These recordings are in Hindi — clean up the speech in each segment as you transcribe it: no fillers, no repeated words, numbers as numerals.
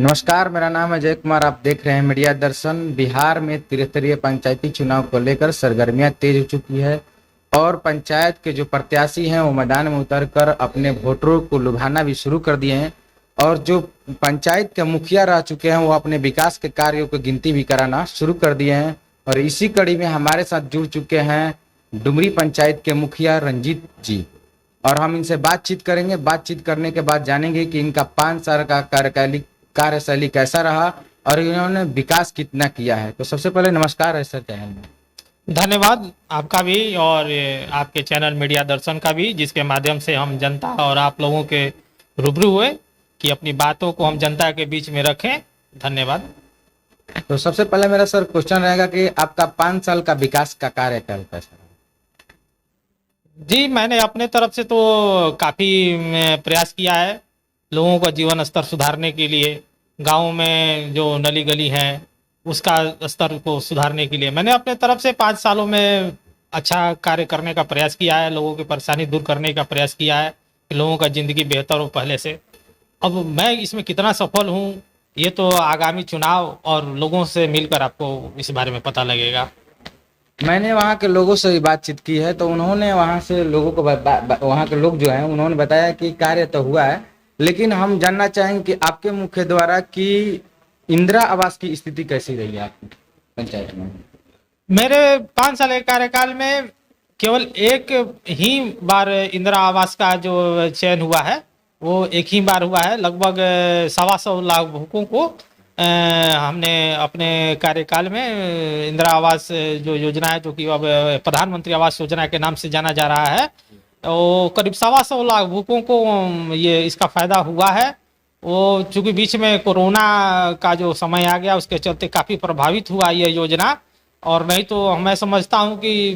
नमस्कार, मेरा नाम है अजय कुमार। आप देख रहे हैं मीडिया दर्शन। बिहार में त्रिस्तरीय पंचायती चुनाव को लेकर सरगर्मियां तेज हो चुकी है और पंचायत के जो प्रत्याशी हैं वो मैदान में उतरकर अपने वोटरों को लुभाना भी शुरू कर दिए हैं और जो पंचायत के मुखिया रह चुके हैं वो अपने विकास के कार्यों की गिनती भी कराना शुरू कर दिए हैं। और इसी कड़ी में हमारे साथ जुड़ चुके हैं डुमरी पंचायत के मुखिया रंजीत जी, और हम इनसे बातचीत करेंगे। बातचीत करने के बाद जानेंगे कि इनका 5 साल का कार्यशैली कैसा रहा और इन्होंने विकास कितना किया है। तो सबसे पहले नमस्कार है सर चैनल में। धन्यवाद आपका भी और आपके चैनल मीडिया दर्शन का भी, जिसके माध्यम से हम जनता और आप लोगों के रूबरू हुए कि अपनी बातों को हम जनता के बीच में रखें। धन्यवाद। तो सबसे पहले मेरा सर क्वेश्चन रहेगा कि आपका 5 साल का विकास का कार्यकाल कैसा रहा? जी, मैंने अपने तरफ से तो काफ़ी प्रयास किया है लोगों का जीवन स्तर सुधारने के लिए। गाँव में जो नली गली हैं उसका स्तर को सुधारने के लिए मैंने अपने तरफ से 5 सालों में अच्छा कार्य करने का प्रयास किया है। लोगों की परेशानी दूर करने का प्रयास किया है कि लोगों का ज़िंदगी बेहतर हो पहले से। अब मैं इसमें कितना सफल हूँ ये तो आगामी चुनाव और लोगों से मिलकर आपको इस बारे में पता लगेगा। मैंने वहाँ के लोगों से भी बातचीत की है तो उन्होंने वहाँ से लोगों को वहाँ के लोग जो हैं उन्होंने बताया कि कार्य तो हुआ है, लेकिन हम जानना चाहेंगे कि आपके मुख्य द्वारा कि इंदिरा आवास की स्थिति कैसी रही है आपकी पंचायत में? मेरे 5 साल के कार्यकाल में केवल एक ही बार इंदिरा आवास का जो चयन हुआ है वो एक ही बार हुआ है। लगभग 125 लाभुकों को हमने अपने कार्यकाल में इंदिरा आवास जो योजना है, जो कि अब प्रधानमंत्री आवास योजना के नाम से जाना जा रहा है, वो करीब 125 लाभुकों को ये इसका फ़ायदा हुआ है। वो चूँकि बीच में कोरोना का जो समय आ गया उसके चलते काफ़ी प्रभावित हुआ ये योजना, और नहीं तो मैं समझता हूँ कि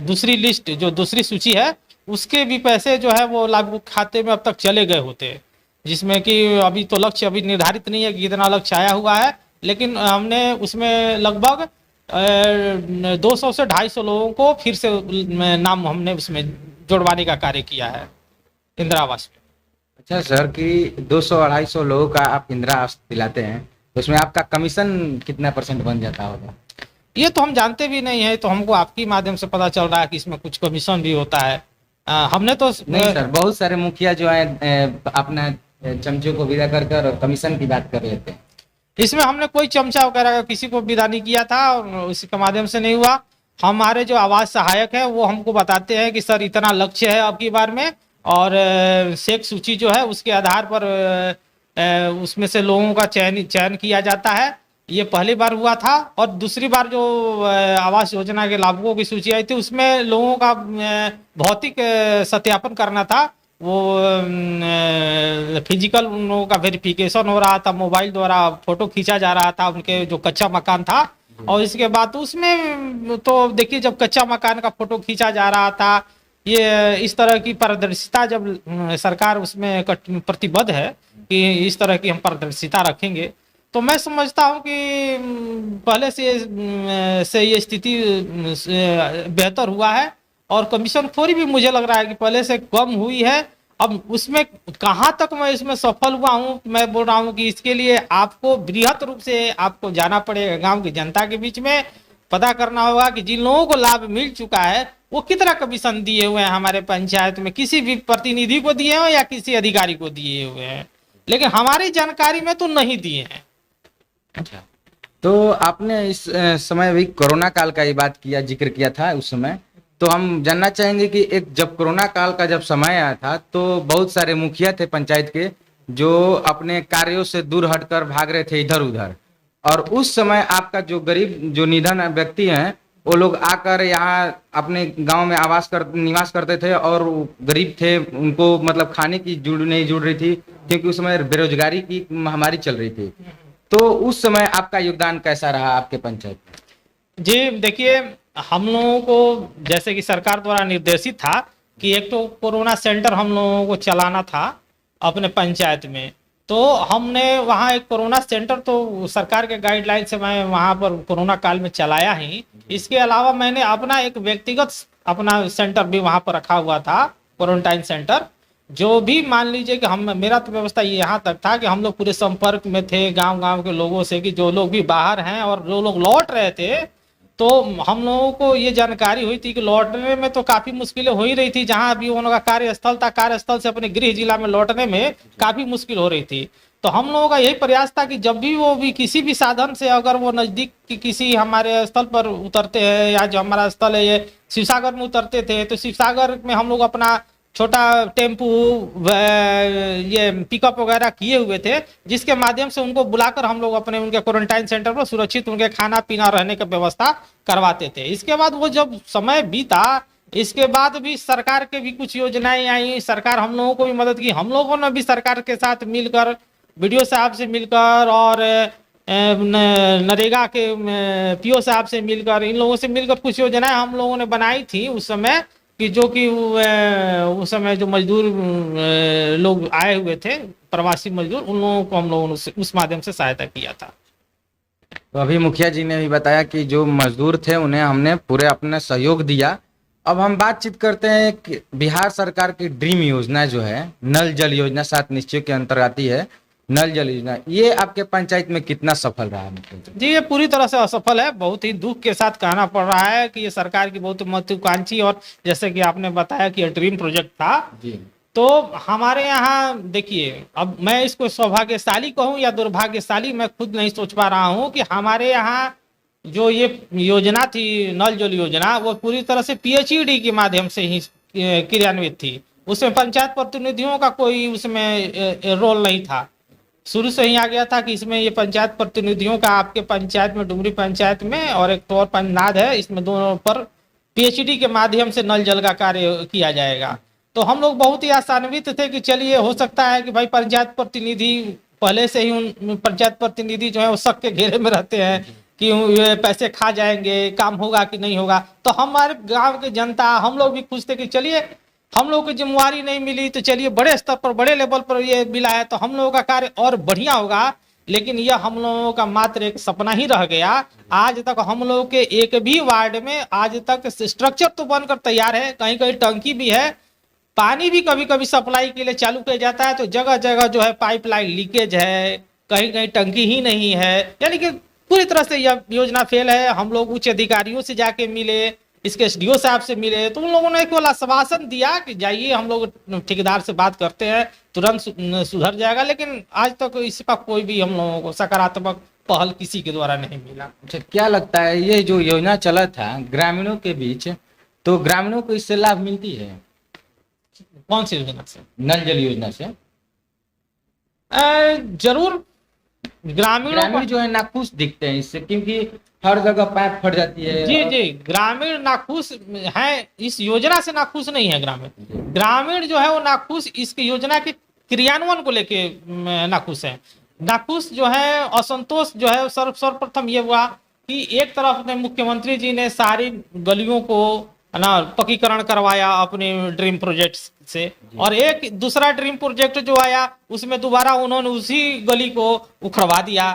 दूसरी लिस्ट जो दूसरी सूची है उसके भी पैसे जो है वो लाभुक खाते में अब तक चले गए होते, जिसमें कि अभी तो लक्ष्य अभी निर्धारित नहीं है कि कितना लक्ष्य आया हुआ है, लेकिन हमने उसमें लगभग 200 से 250 लोगों को फिर से नाम हमने उसमें जुड़वाने का कार्य किया है इंदिरा आवास में। अच्छा सर, कि 200-250 लोगों का आप इंदिरा आवास दिलाते हैं तो उसमें आपका कमीशन कितना % बन जाता होगा? ये तो हम जानते भी नहीं है, तो हमको आपके माध्यम से पता चल रहा है कि इसमें कुछ कमीशन भी होता है। हमने तो नहीं सर, बहुत सारे मुखिया जो है अपना चमचों को विदा कर कर कमीशन की बात कर लेते हैं। इसमें हमने कोई चमचा वगैरह किसी को विदा नहीं किया था और उसी के माध्यम से नहीं हुआ। हमारे जो आवास सहायक है वो हमको बताते हैं कि सर इतना लक्ष्य है अब की बार में, और शेख सूची जो है उसके आधार पर उसमें से लोगों का चयन किया जाता है। ये पहली बार हुआ था, और दूसरी बार जो आवास योजना के लाभुकों की सूची आई थी उसमें लोगों का भौतिक सत्यापन करना था। वो फिजिकल उन लोगों का वेरिफिकेशन हो रहा था, मोबाइल द्वारा फोटो खींचा जा रहा था उनके जो कच्चा मकान था। और इसके बाद उसमें तो देखिए, जब कच्चा मकान का फोटो खींचा जा रहा था, ये इस तरह की पारदर्शिता जब सरकार उसमें प्रतिबद्ध है कि इस तरह की हम पारदर्शिता रखेंगे, तो मैं समझता हूं कि पहले से ये स्थिति बेहतर हुआ है और कमीशन खोरी भी मुझे लग रहा है कि पहले से कम हुई है। अब उसमें कहाँ तक मैं इसमें सफल हुआ हूँ, मैं बोल रहा हूँ कि इसके लिए आपको बृहत रूप से आपको जाना पड़ेगा, गांव की जनता के बीच में पता करना होगा कि जिन लोगों को लाभ मिल चुका है वो कितना कमीशन दिए हुए हैं हमारे पंचायत में, किसी भी प्रतिनिधि को दिए हैं या किसी अधिकारी को दिए हुए हैं, लेकिन हमारी जानकारी में तो नहीं दिए हैं। अच्छा, तो आपने इस समय भी कोरोना काल का ये बात किया, जिक्र किया था उस समय, तो हम जानना चाहेंगे कि एक जब कोरोना काल का जब समय आया था तो बहुत सारे मुखिया थे पंचायत के जो अपने कार्यों से दूर हटकर भाग रहे थे इधर उधर, और उस समय आपका जो गरीब जो निधन व्यक्ति हैं वो लोग आकर यहाँ अपने गांव में निवास करते थे, और गरीब थे, उनको मतलब खाने की नहीं जुड़ रही थी क्योंकि उस समय बेरोजगारी की महामारी चल रही थी। तो उस समय आपका योगदान कैसा रहा आपके पंचायत में? जी देखिए, हम लोगों को जैसे कि सरकार द्वारा निर्देशित था कि एक तो कोरोना सेंटर हम लोगों को चलाना था अपने पंचायत में, तो हमने वहाँ एक कोरोना सेंटर तो सरकार के गाइडलाइन से मैं वहाँ पर कोरोना काल में चलाया ही। इसके अलावा मैंने अपना एक व्यक्तिगत अपना सेंटर भी वहाँ पर रखा हुआ था, क्वारंटाइन सेंटर, जो भी मान लीजिए कि हम, मेरा तो व्यवस्था ये यहाँ तक था कि हम लोग पूरे संपर्क में थे गांव गांव के लोगों से, कि जो लोग भी बाहर हैं और जो लोग लौट रहे थे, तो हम लोगों को ये जानकारी हुई थी कि लौटने में तो काफी मुश्किलें हो ही रही थी। जहां अभी उन लोगों का कार्यस्थल था, कार्यस्थल से अपने गृह जिला में लौटने में काफी मुश्किल हो रही थी। तो हम लोगों का यही प्रयास था कि जब भी वो भी किसी भी साधन से अगर वो नजदीक की किसी हमारे स्थल पर उतरते हैं, या जो हमारा स्थल है ये शिवसागर में उतरते थे, तो शिवसागर में हम लोग अपना छोटा टेम्पू ये पिकअप वगैरह किए हुए थे, जिसके माध्यम से उनको बुलाकर हम लोग अपने उनके क्वारंटाइन सेंटर पर सुरक्षित उनके खाना पीना रहने की व्यवस्था करवाते थे। इसके बाद वो जब समय बीता, इसके बाद भी सरकार के भी कुछ योजनाएं आई, सरकार हम लोगों को भी मदद की। हम लोगों ने भी सरकार के साथ मिलकर, बीडीओ साहब से मिलकर और नरेगा के पीओ साहब से मिलकर, इन लोगों से मिलकर कुछ योजनाएं हम लोगों ने बनाई थी उस समय, कि जो कि उस समय जो मजदूर लोग आए हुए थे, प्रवासी मजदूर, उन लोगों को हम लोगों ने उस माध्यम से सहायता किया था। तो अभी मुखिया जी ने भी बताया कि जो मजदूर थे उन्हें हमने पूरे अपना सहयोग दिया। अब हम बातचीत करते हैं कि बिहार सरकार की ड्रीम योजना जो है नल जल योजना, 7 निश्चयों के अंतर्गत आती है नल जल योजना, ये आपके पंचायत में कितना सफल रहा है? जी, ये पूरी तरह से असफल है। बहुत ही दुख के साथ कहना पड़ रहा है कि ये सरकार की बहुत महत्वाकांक्षी, और जैसे कि आपने बताया कि ये ड्रीम प्रोजेक्ट था जी। तो हमारे यहाँ देखिए, अब मैं इसको सौभाग्यशाली कहूँ या दुर्भाग्यशाली, मैं खुद नहीं सोच पा रहा हूँ कि हमारे यहाँ जो ये योजना थी नल जल योजना, वो पूरी तरह से पीएचईडी के माध्यम से ही क्रियान्वित थी। उसमें पंचायत प्रतिनिधियों का कोई उसमें रोल नहीं था। शुरू से ही आ गया था कि इसमें ये पंचायत प्रतिनिधियों का, आपके पंचायत में, डुमरी पंचायत में और एक तो और पंचायत है, इसमें दोनों पर पीएचडी के माध्यम से नल जल का कार्य किया जाएगा। तो हम लोग बहुत ही आशान्वित थे कि चलिए हो सकता है कि भाई पंचायत प्रतिनिधि पहले से ही, उन पंचायत प्रतिनिधि जो है वो शक के घेरे में रहते हैं कि ये पैसे खा जाएंगे, काम होगा कि नहीं होगा। तो हमारे गांव की जनता, हम लोग भी खुश थे कि चलिए हम लोग को जिम्मेवारी नहीं मिली, तो चलिए बड़े स्तर पर, बड़े लेवल पर ये मिला है, तो हम लोगों का कार्य और बढ़िया होगा। लेकिन यह हम लोगों का मात्र एक सपना ही रह गया। आज तक हम लोग के एक भी वार्ड में आज तक स्ट्रक्चर तो बनकर तैयार है, कहीं कहीं टंकी भी है, पानी भी कभी कभी सप्लाई के लिए चालू किया जाता है, तो जगह जगह जो है पाइपलाइन लीकेज है, कहीं कहीं टंकी ही नहीं है। यानी कि पूरी तरह से यह योजना फेल है। हम लोग उच्च अधिकारियों से जाके मिले, इसके एसडीओ साहब से मिले, तो उन लोगों ने केवल आश्वासन दिया कि जाइए हम लोग ठेकेदार से बात करते हैं, तुरंत सुधर जाएगा। लेकिन आज तक इसका कोई भी हम लोगों को सकारात्मक पहल किसी के द्वारा नहीं मिला। अच्छा, क्या लगता है ये जो योजना चला था ग्रामीणों के बीच, तो ग्रामीणों को इससे लाभ मिलती है? कौन सी योजना से? नल जल योजना से जरूर ग्रामीण जो है नाखुश दिखते हैं इससे, क्योंकि हर जगह पाइप फट जाती है। जी जी, ग्रामीण नाखुश है, इस योजना से नाखुश नहीं है ग्रामीण। ग्रामीण जो है वो नाखुश इस योजना के क्रियान्वयन को लेके नाखुश है। नाखुश जो है, असंतोष जो है, सर्वप्रथम ये हुआ कि एक तरफ ने मुख्यमंत्री जी ने सारी गलियों को ना पक्कीकरण करवाया अपने ड्रीम प्रोजेक्ट से, और एक दूसरा ड्रीम प्रोजेक्ट जो आया उसमें दोबारा उन्होंने उसी गली को उखड़वा दिया।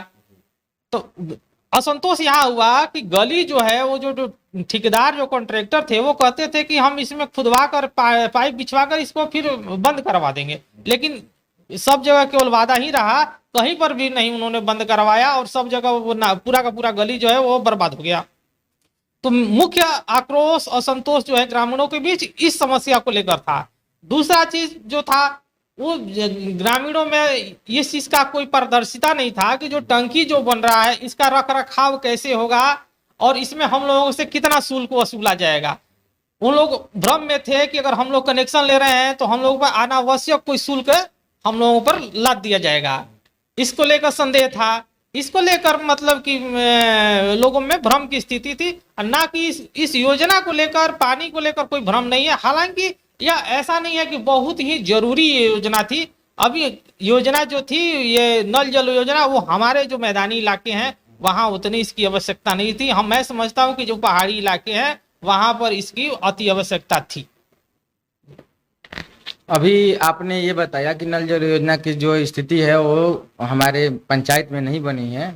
तो असंतोष यहाँ हुआ कि गली जो है, वो जो ठेकेदार जो कॉन्ट्रैक्टर थे वो कहते थे कि हम इसमें खुदवा कर पाइप बिछवा कर इसको फिर बंद करवा देंगे, लेकिन सब जगह केवल वादा ही रहा, कहीं पर भी नहीं उन्होंने बंद करवाया, और सब जगह वो पूरा का पूरा गली जो है वो बर्बाद हो गया। तो मुख्य आक्रोश, असंतोष जो है ग्रामीणों के बीच इस समस्या को लेकर था। दूसरा चीज जो था, वो ग्रामीणों में इस चीज का कोई पारदर्शिता नहीं था कि जो टंकी जो बन रहा है इसका रख रखाव कैसे होगा और इसमें हम लोगों से कितना शुल्क वसूला जाएगा। उन लोग भ्रम में थे कि अगर हम लोग कनेक्शन ले रहे हैं तो हम लोगों पर अनावश्यक कोई शुल्क हम लोगों पर लाद दिया जाएगा, इसको लेकर संदेह था। इसको लेकर मतलब कि लोगों में भ्रम की स्थिति थी, ना कि इस योजना को लेकर, पानी को लेकर कोई भ्रम नहीं है। हालांकि यह ऐसा नहीं है कि बहुत ही जरूरी योजना थी। अभी योजना जो थी ये नल जल योजना, वो हमारे जो मैदानी इलाके हैं वहां उतनी इसकी आवश्यकता नहीं थी। मैं समझता हूं कि जो पहाड़ी इलाके हैं वहां पर इसकी अति आवश्यकता थी। अभी आपने ये बताया कि नल जल योजना की जो स्थिति है वो हमारे पंचायत में नहीं बनी है।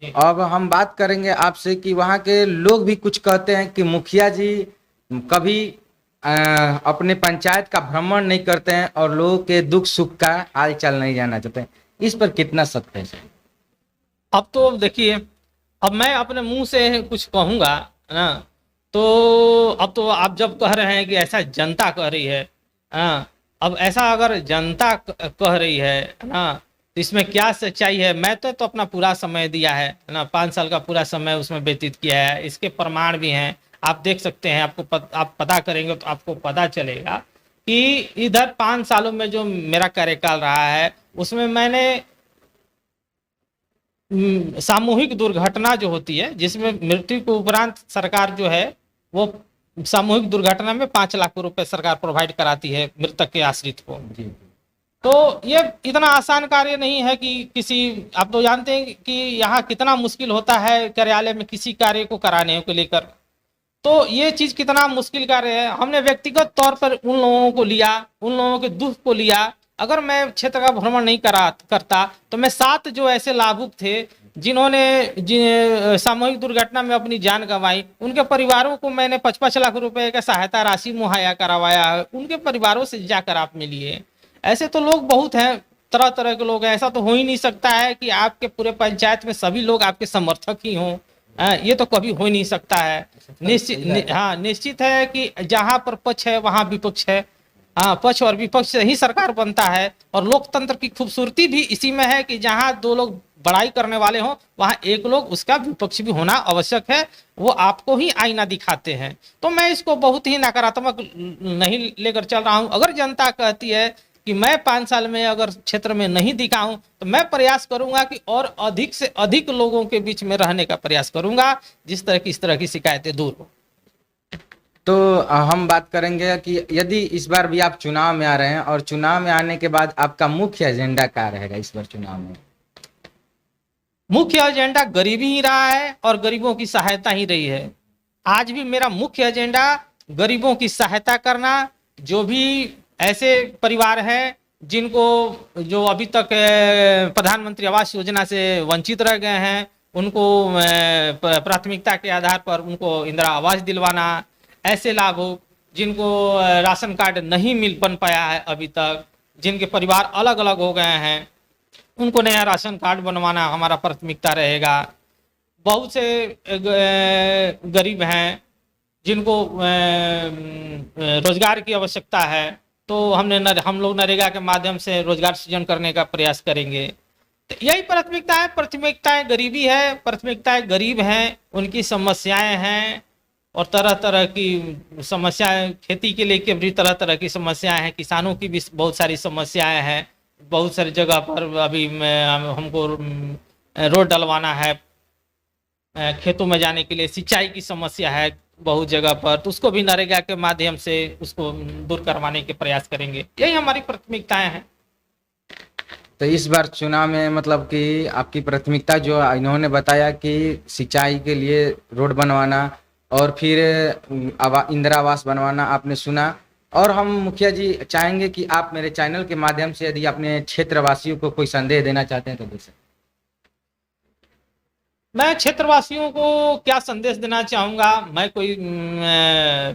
अब हम बात करेंगे आपसे कि वहाँ के लोग भी कुछ कहते हैं कि मुखिया जी कभी अपने पंचायत का भ्रमण नहीं करते हैं और लोगों के दुख सुख का हाल चाल नहीं जानना चाहते हैं, इस पर कितना सत्य है सर? अब तो देखिए, अब मैं अपने मुंह से कुछ कहूंगा ना, तो अब तो आप जब कह रहे हैं कि ऐसा जनता कह रही है ना, अब ऐसा अगर जनता कह रही है ना, तो इसमें क्या सच्चाई है? मैं तो अपना पूरा समय दिया है ना, 5 साल का पूरा समय उसमें व्यतीत किया है, इसके प्रमाण भी हैं, आप देख सकते हैं। आप पता करेंगे तो आपको पता चलेगा कि इधर 5 सालों में जो मेरा कार्यकाल रहा है उसमें मैंने सामूहिक दुर्घटना जो होती है, जिसमें मृत्यु के उपरांत सरकार जो है वो सामूहिक दुर्घटना में 5 लाख रुपए सरकार प्रोवाइड कराती है मृतक के आश्रित को। जी। तो ये इतना आसान कार्य नहीं है कि किसी, आप तो जानते हैं कि यहाँ कितना मुश्किल होता है कार्यालय में किसी कार्य को कराने को लेकर। तो ये चीज कितना मुश्किल कार्य है, हमने व्यक्तिगत तौर पर उन लोगों को लिया, उन लोगों के दुख को लिया। अगर मैं क्षेत्र का भ्रमण नहीं करता तो मैं 7 जो ऐसे लाभुक थे जिन्होंने सामूहिक दुर्घटना में अपनी जान गंवाई, उनके परिवारों को मैंने 5-5 लाख रुपए का सहायता राशि मुहैया करवाया है। उनके परिवारों से जाकर आप मिलिए। ऐसे तो लोग बहुत हैं, तरह तरह के लोग हैं। ऐसा तो हो ही नहीं सकता है कि आपके पूरे पंचायत में सभी लोग आपके समर्थक ही हों। ये तो कभी हो ही नहीं सकता है। निश्चित है कि जहां पर पक्ष है वहां विपक्ष है। हाँ, पक्ष और विपक्ष से ही सरकार बनता है। और लोकतंत्र की खूबसूरती भी इसी में है कि जहां 2 लोग बड़ाई करने वाले हों वहां एक लोग उसका विपक्ष भी होना आवश्यक है। वो आपको ही आईना दिखाते हैं। तो मैं इसको बहुत ही नकारात्मक नहीं लेकर चल रहा हूं। अगर जनता कहती है कि मैं 5 साल में अगर क्षेत्र में नहीं दिखा हूं तो मैं प्रयास करूंगा कि और अधिक से अधिक लोगों के बीच में रहने का प्रयास करूंगा, जिस तरह की शिकायतें दूर हो। तो हम बात करेंगे कि यदि इस बार भी आप चुनाव में आ रहे हैं और चुनाव में आने के बाद आपका मुख्य एजेंडा क्या रहेगा इस बार चुनाव में? मुख्य एजेंडा गरीबी ही रहा है और गरीबों की सहायता ही रही है। आज भी मेरा मुख्य एजेंडा गरीबों की सहायता करना। जो भी ऐसे परिवार हैं जिनको, जो अभी तक प्रधानमंत्री आवास योजना से वंचित रह गए हैं, उनको प्राथमिकता के आधार पर उनको इंदिरा आवास दिलवाना। ऐसे लाभुक जिनको राशन कार्ड नहीं बन पाया है अभी तक, जिनके परिवार अलग अलग हो गए हैं, उनको नया राशन कार्ड बनवाना हमारा प्राथमिकता रहेगा। बहुत से गरीब हैं जिनको रोजगार की आवश्यकता है, तो हम लोग नरेगा के माध्यम से रोजगार सृजन करने का प्रयास करेंगे। तो यही प्राथमिकता है। प्राथमिकताएं गरीबी है, प्राथमिकताएं गरीब हैं, उनकी समस्याएं हैं और तरह तरह की समस्याएं, खेती के लेके भी तरह तरह की समस्याएं हैं, किसानों की भी बहुत सारी समस्याएं हैं। बहुत सारी जगह पर अभी हमको रोड डलवाना है, खेतों में जाने के लिए सिंचाई की समस्या है बहुत जगह पर, तो उसको भी नरेगा के माध्यम से उसको दूर करवाने के प्रयास करेंगे। यही हमारी प्राथमिकताएं हैं। तो इस बार चुनाव में मतलब कि आपकी प्राथमिकता जो इन्होंने बताया कि सिंचाई के लिए रोड बनवाना और फिर इंदिरा आवास बनवाना आपने सुना। और हम मुखिया जी चाहेंगे कि आप मेरे चैनल के माध्यम से यदि अपने क्षेत्रवासियों को कोई संदेश देना चाहते हैं तो दे सकते। मैं क्षेत्रवासियों को क्या संदेश देना चाहूँगा? मैं कोई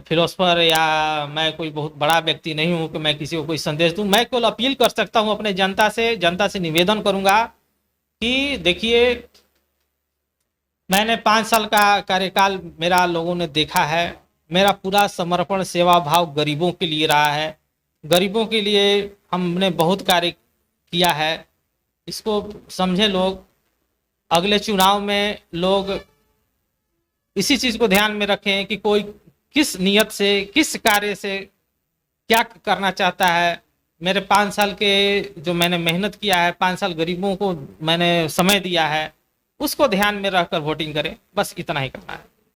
फिलोसफर या मैं कोई बहुत बड़ा व्यक्ति नहीं हूँ कि मैं किसी को कोई संदेश दूँ। मैं केवल अपील कर सकता हूँ अपने जनता से निवेदन करूँगा कि देखिए, मैंने 5 साल का कार्यकाल मेरा लोगों ने देखा है। मेरा पूरा समर्पण सेवा भाव गरीबों के लिए रहा है। गरीबों के लिए हमने बहुत कार्य किया है, इसको समझे लोग। अगले चुनाव में लोग इसी चीज को ध्यान में रखें कि कोई किस नियत से, किस कार्य से क्या करना चाहता है। मेरे 5 साल के जो मैंने मेहनत किया है, 5 साल गरीबों को मैंने समय दिया है, उसको ध्यान में रखकर वोटिंग करें। बस इतना ही करना है।